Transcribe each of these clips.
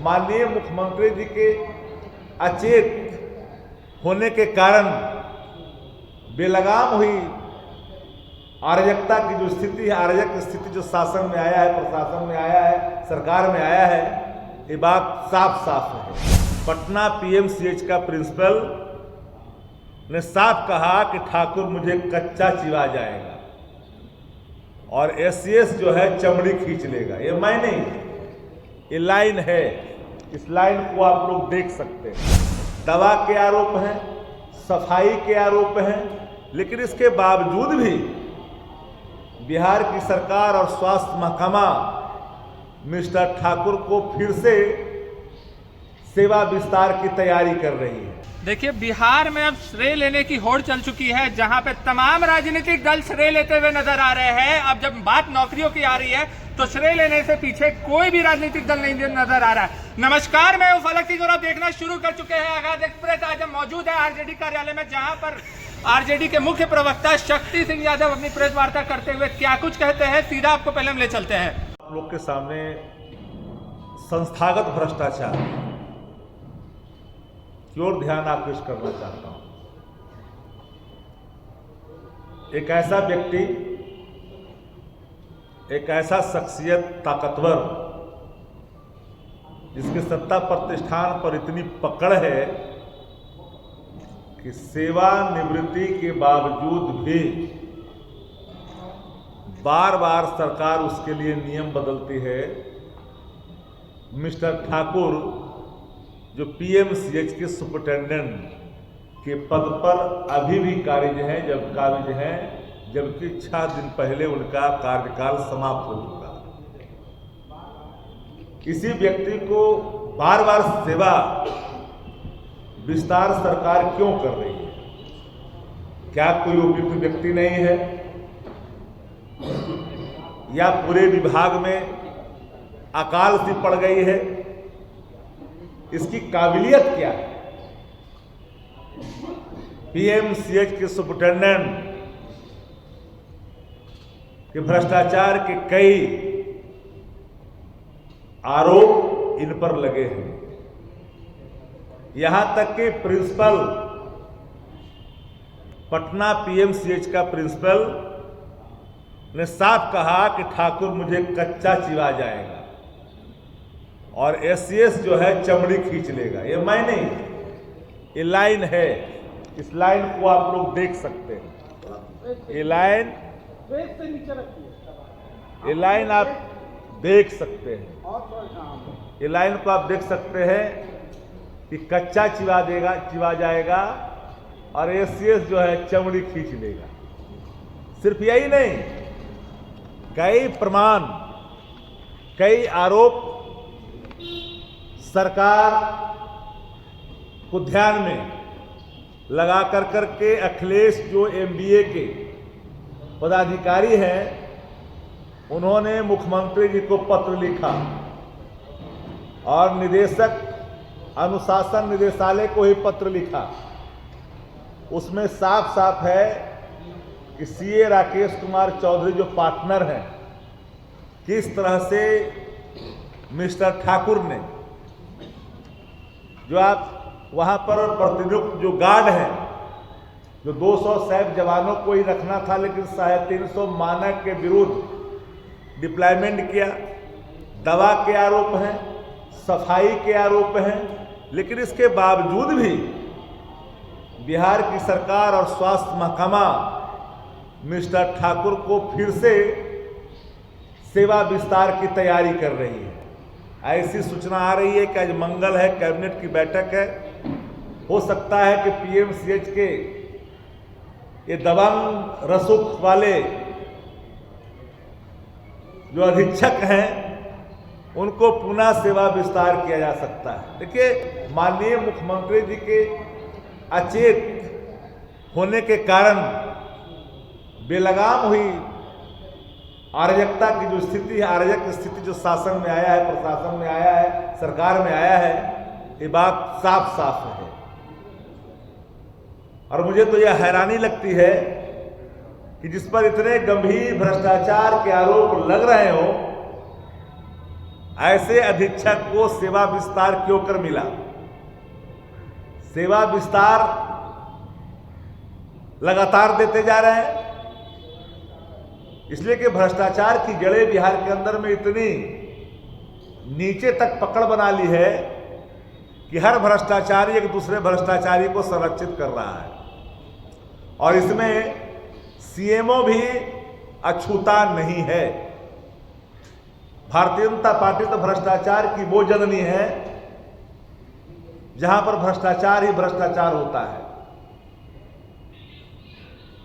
माननीय मुख्यमंत्री जी के अचेत होने के कारण बेलगाम हुई अराजकता की जो स्थिति है, अराजक स्थिति जो शासन में आया है, प्रशासन में आया है, सरकार में आया है, ये बात साफ साफ है। पटना पीएमसीएच का प्रिंसिपल ने साफ कहा कि ठाकुर मुझे कच्चा चिवा जाएगा और एससीएस जो है चमड़ी खींच लेगा। ये मैं नहीं, ये लाइन है, इस लाइन को आप लोग देख सकते हैं। दवा के आरोप हैं, सफाई के आरोप हैं, लेकिन इसके बावजूद भी बिहार की सरकार और स्वास्थ्य महकमा मिस्टर ठाकुर को फिर से सेवा विस्तार की तैयारी कर रही है। देखिए, बिहार में अब श्रेय लेने की होड़ चल चुकी है, जहां पे तमाम राजनीतिक दल श्रेय लेते हुए नजर आ रहे हैं। अब जब बात नौकरियों की आ रही है तो श्रेय लेने से पीछे कोई भी राजनीतिक दल नहीं नजर आ रहा है। नमस्कार, मैं हूं फलक सिंह और आप देखना शुरू कर चुके हैं आगाज एक्सप्रेस। आज हम मौजूद है आरजेडी कार्यालय में, जहां पर आरजेडी के मुख्य प्रवक्ता शक्ति सिंह यादव अपनी प्रेस वार्ता करते हुए क्या कुछ कहते हैं, सीधा आपको पहले हम ले चलते हैं। आप लोग के सामने संस्थागत भ्रष्टाचार की ओर ध्यान आकृष्ट करना चाहता हूं। एक ऐसा व्यक्ति, एक ऐसा शख्सियत ताकतवर जिसके सत्ता प्रतिष्ठान पर इतनी पकड़ है कि सेवानिवृत्ति के बावजूद भी बार बार सरकार उसके लिए नियम बदलती है। मिस्टर ठाकुर जो पीएमसीएच के सुपरिटेंडेंट के पद पर अभी भी काबिज हैं, जबकि 6 दिन पहले उनका कार्यकाल समाप्त हो चुका। किसी व्यक्ति को बार बार सेवा विस्तार सरकार क्यों कर रही है? क्या कोई उपयुक्त व्यक्ति नहीं है, या पूरे विभाग में अकाल सी पड़ गई है? इसकी काबिलियत क्या है? पीएमसीएच के सुपरिटेंडेंट के भ्रष्टाचार के कई आरोप इन पर लगे हैं। यहां तक कि प्रिंसिपल, पटना पीएमसीएच का प्रिंसिपल ने साफ कहा कि ठाकुर मुझे कच्चा चिवा जाएगा और एससीएस जो है चमड़ी खींच लेगा। ये मैं नहीं, ये लाइन है, इस लाइन को आप लोग देख सकते हैं। ये लाइन आप देख सकते हैं। ये लाइन को आप देख सकते हैं कि कच्चा चिवा जाएगा और एससीएस जो है चमड़ी खींच लेगा। सिर्फ यही नहीं, कई प्रमाण, कई आरोप सरकार को ध्यान में लगा करके अखिलेश जो एमबीए के पदाधिकारी हैं, उन्होंने मुख्यमंत्री जी को पत्र लिखा और निदेशक अनुशासन निदेशालय को ही पत्र लिखा। उसमें साफ साफ है कि सीए राकेश कुमार चौधरी जो पार्टनर हैं, किस तरह से मिस्टर ठाकुर ने, जो आप वहां पर प्रतिनियुक्त जो गार्ड हैं, जो 200 सैप जवानों को ही रखना था, लेकिन 350 मानक के विरुद्ध डिप्लॉयमेंट किया। दवा के आरोप हैं, सफाई के आरोप हैं, लेकिन इसके बावजूद भी बिहार की सरकार और स्वास्थ्य महकमा मिस्टर ठाकुर को फिर से सेवा विस्तार की तैयारी कर रही है। ऐसी सूचना आ रही है कि आज मंगल है, कैबिनेट की बैठक है। हो सकता है कि पीएमसीएच के ये दबंग रसूख वाले जो अधीक्षक हैं, उनको पुनः सेवा विस्तार किया जा सकता है। देखिए, माननीय मुख्यमंत्री जी के अचेत होने के कारण बेलगाम हुई अराजकता की जो स्थिति है, अराजक स्थिति जो शासन में आया है, प्रशासन में आया है, सरकार में आया है, ये बात साफ साफ है। और मुझे तो यह हैरानी लगती है कि जिस पर इतने गंभीर भ्रष्टाचार के आरोप लग रहे हो, ऐसे अधीक्षक को सेवा विस्तार क्यों कर मिला? सेवा विस्तार लगातार देते जा रहे हैं, इसलिए कि भ्रष्टाचार की जड़ें बिहार के अंदर में इतनी नीचे तक पकड़ बना ली है कि हर भ्रष्टाचारी एक दूसरे भ्रष्टाचारी को संरक्षित कर रहा है, और इसमें सीएमओ भी अछूता नहीं है। भारतीय जनता पार्टी तो भ्रष्टाचार की वो जननी है जहां पर भ्रष्टाचार ही भ्रष्टाचार होता है।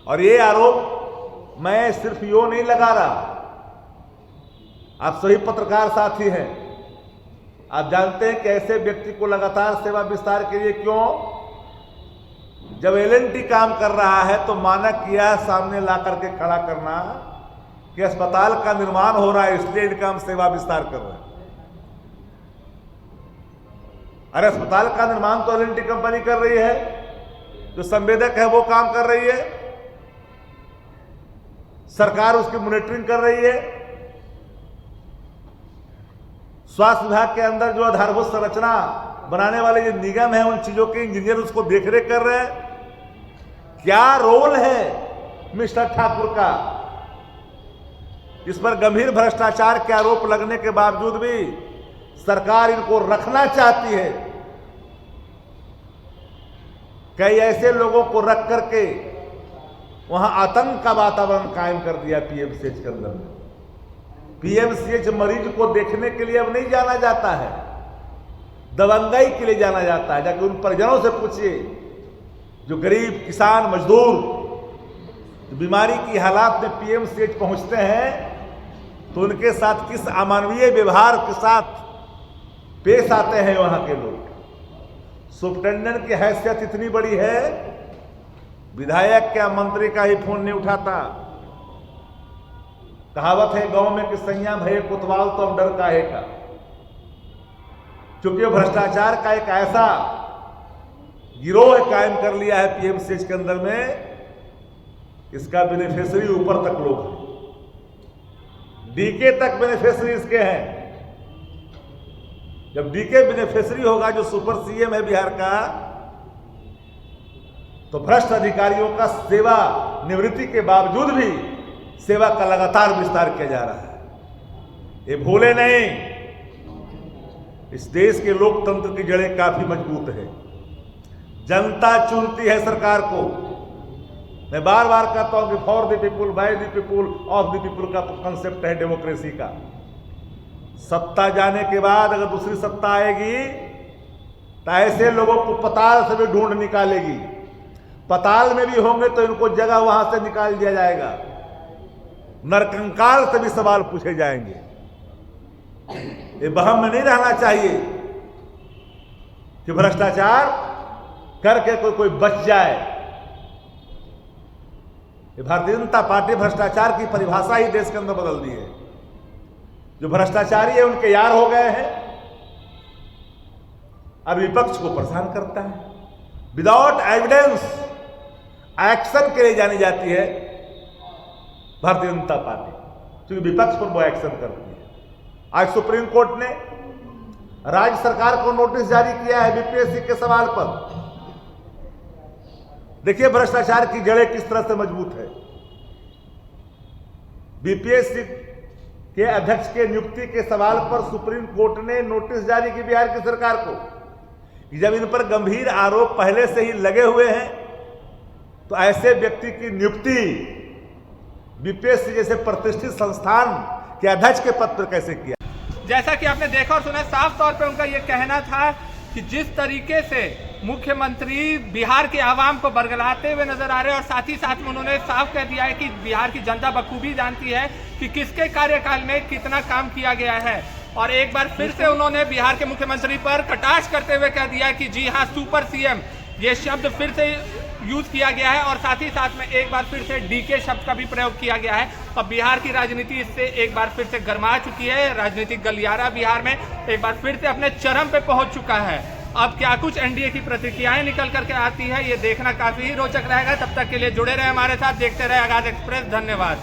और ये आरोप मैं सिर्फ यो नहीं लगा रहा, आप सभी पत्रकार साथी हैं, आप जानते हैं कि ऐसे व्यक्ति को लगातार सेवा विस्तार के लिए क्यों? जब एलएनटी काम कर रहा है तो मानक किया सामने ला करके खड़ा करना कि अस्पताल का निर्माण हो रहा है, इसलिए इनका हम सेवा विस्तार कर रहे हैं। अरे अस्पताल का निर्माण तो एलएनटी कंपनी कर रही है, जो संवेदक है वो काम कर रही है, सरकार उसकी मॉनिटरिंग कर रही है। स्वास्थ्य विभाग के अंदर जो आधारभूत संरचना बनाने वाले जो निगम है, उन चीजों के इंजीनियर उसको देखरेख कर रहे हैं। क्या रोल है मिस्टर ठाकुर का? इस पर गंभीर भ्रष्टाचार के आरोप लगने के बावजूद भी सरकार इनको रखना चाहती है। कई ऐसे लोगों को रख करके वहां आतंक का वातावरण कायम कर दिया पीएमसीएच के अंदर में। पीएमसीएच मरीज को देखने के लिए अब नहीं जाना जाता है, दबंगाई के लिए जाना जाता है। जाकर उन परिजनों से पूछिए जो गरीब किसान मजदूर तो बीमारी की हालात में पीएमसीएच पहुंचते हैं, तो उनके साथ किस अमानवीय व्यवहार के साथ पेश आते हैं वहां के लोग। सुपरिटेंडेंट की हैसियत इतनी बड़ी है, विधायक क्या मंत्री का ही फोन नहीं उठाता। कहावत है गांव में कि सैया भये कोतवाल तो हम डर काहे का। क्योंकि भ्रष्टाचार का एक ऐसा गिरोह कायम कर लिया है पीएमसीएच के अंदर में, इसका बेनिफिशियरी ऊपर तक लोग हैं, डीके तक बेनिफिशियरी इसके हैं। जब डीके बेनिफिशियरी होगा, जो सुपर सीएम है बिहार का, तो भ्रष्ट अधिकारियों का सेवा निवृत्ति के बावजूद भी सेवा का लगातार विस्तार किया जा रहा है। ये भूले नहीं, इस देश के लोकतंत्र की जड़ें काफी मजबूत है। जनता चुनती है सरकार को। मैं बार बार कहता हूं कि for the people, by the people, of the people का कंसेप्ट है डेमोक्रेसी का। सत्ता जाने के बाद अगर दूसरी सत्ता आएगी तो ऐसे लोगों को पताल से भी ढूंढ निकालेगी। पताल में भी होंगे तो इनको जगह वहां से निकाल दिया जाएगा, नरकंकाल से भी सवाल पूछे जाएंगे। ये वहम में नहीं रहना चाहिए कि भ्रष्टाचार करके कोई बच जाए। ये भारतीय जनता पार्टी भ्रष्टाचार की परिभाषा ही देश के अंदर बदल दी है। जो भ्रष्टाचारी है उनके यार हो गए हैं, अब विपक्ष को परेशान करता है। विदाउट एविडेंस एक्शन के लिए जानी जाती है भारतीय जनता पार्टी, क्योंकि विपक्ष पर वो एक्शन करती है। आज सुप्रीम कोर्ट ने राज्य सरकार को नोटिस जारी किया है बीपीएससी के सवाल पर। देखिए भ्रष्टाचार की जड़ें किस तरह से मजबूत है। बीपीएससी के अध्यक्ष के नियुक्ति के सवाल पर सुप्रीम कोर्ट ने नोटिस जारी की बिहार की सरकार को कि जब इन पर गंभीर आरोप पहले से ही लगे हुए हैं तो ऐसे व्यक्ति की नियुक्ति बीपीएससी जैसे प्रतिष्ठित संस्थान के अध्यक्ष के पद पर कैसे किया। जैसा कि आपने देखा और सुना, साफ तौर पे उनका यह कहना था कि जिस तरीके से मुख्यमंत्री बिहार के आवाम को बरगलाते हुए नजर आ रहे हैं, और साथ ही साथ में उन्होंने साफ कह दिया है कि बिहार की जनता बखूबी जानती है कि किसके कार्यकाल में कितना काम किया गया है। और एक बार फिर से उन्होंने बिहार के मुख्यमंत्री पर कटाक्ष करते हुए कह दिया कि जी हाँ, सुपर सीएम, ये शब्द फिर से यूज किया गया है। और साथ ही साथ में एक बार फिर से डीके शब्द का भी प्रयोग किया गया है। और बिहार की राजनीति इससे एक बार फिर से गर्मा चुकी है। राजनीतिक गलियारा बिहार में एक बार फिर से अपने चरम पे पहुंच चुका है। अब क्या कुछ एनडीए की प्रतिक्रियाएं निकल करके आती है, ये देखना काफी रोचक रहेगा। तब तक के लिए जुड़े रहे हमारे साथ, देखते रहे आगाज एक्सप्रेस। धन्यवाद।